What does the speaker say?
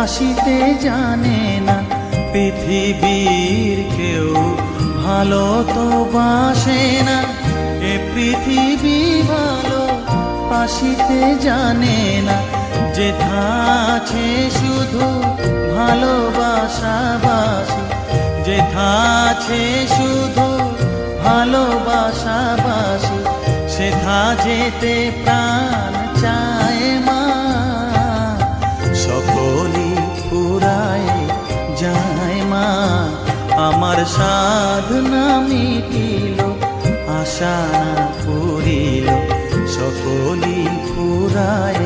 আসিতে জানে না। পৃথিবীর কেউ ভালো তো বাসে না, এ পৃথিবী ভালো আসিতে জানে না। যেথা আছে শুধু ভালোবাসাবাসি, যেথা আছে শুধু ভালোবাসাবাসি, সেথা যেতে প্রাণ চায় মা। সকলই ফুরায় যায় মা, আমার সাধনা মিটিল, আশা না পুরিল। সকলই ফুরায়